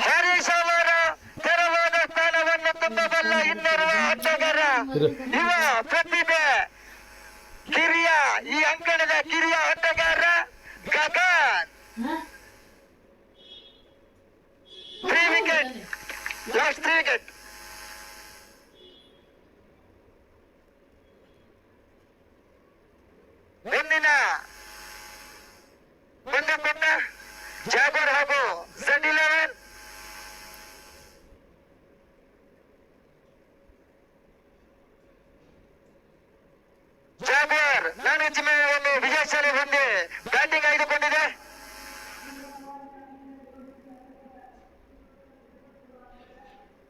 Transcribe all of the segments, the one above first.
ಹರೀಶ್ ಅವರ ತೆರವಾದ ಸ್ಥಾನವನ್ನು ತುಂಬಬಲ್ಲ ಇನ್ನೋರ್ವ ಆಟಗಾರ ಯುವ ಪ್ರತಿಭೆ ಕಿರಿಯ ಈ ಅಂಕಣದ ಕಿರಿಯ ಆಟಗಾರ ಗಗನ್. 3 wicket, last 3 wicket. ಮುಂದಿನ ಪಂದ್ಯಪಟ್ಟ ಜಾಗರ್ ಹಾಗೂ Z11. ಜಾಗರ್ ಮ್ಯಾನೇಜ್ಮೆಂಟ್ ವಿಜಯಶಾಲಿ ಬಂದು ಬ್ಯಾಟಿಂಗ್ ಆಯ್ದುಕೊಂಡಿದೆ.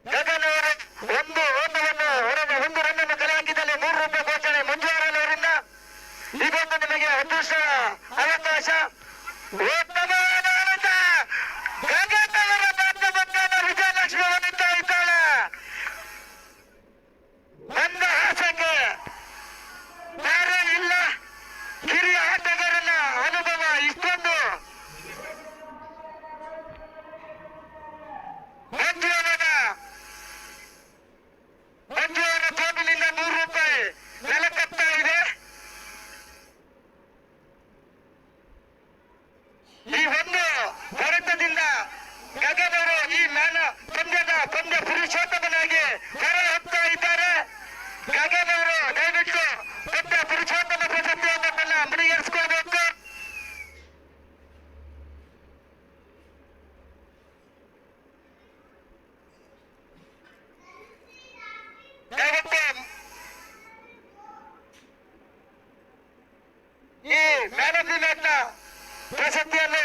ಗಗನ್ ಅವರು ಒಂದು ರನ್ನನ್ನು ಕಲೆ ಹಾಕಿದಲ್ಲಿ ₹3 ಘೋಷಣೆ ಮಂಜುವರನವರಿಂದ. ಇದೊಂದು ನಿಮಗೆ ಅದೃಷ್ಟ ಅವಕಾಶ. ಉತ್ತಮವಾದ ಆಟ. ಗಗನ್ ಅವರ ಬಾಧ್ಯಮಕ್ಕನ ವಿಜಯಲಕ್ಷ್ಮಿ ಹೊಂದುತ್ತಾ ಇದ್ದಾಳೆ. ಒಂದು ಆಸೆಗೆ ಬೇರೆ ಇಲ್ಲ. ಕಿರಿಯ ಆಟಗಾರನ ಅನುಭವ ಇಷ್ಟೊಂದು. ಮಂಜುವರ ಟೇಬಲಿಂದ ₹100 ನೆಲಕತ್ತಾ ಇದೆ. ಈ ಒಂದು ಹೊಡೆತದಿಂದ ಗಗನ್ ಅವರು ಈ ಪಂದ್ಯ ಪುರುಷೋತ್ತಮನಾಗಿ ಹೊರ ಹೋಗ್ತಾ ಇದ್ದಾರೆ. ಗಗನ್ ಅವರು ದಯವಿಟ್ಟು ಪಂದ್ಯ ಪುರುಷೋತ್ತಮ ಪ್ರಶಸ್ತಿಯನ್ನ ಮುಡಿಗೇರಿಸಿಕೊಳ್ಬೇಕು. ದಯವಿಟ್ಟು ಈ ಮ್ಯಾನ್ ಆಫ್ ದಿ ಮ್ಯಾಚ್ ನ ಪ್ರಶಸ್ತಿಯನ್ನು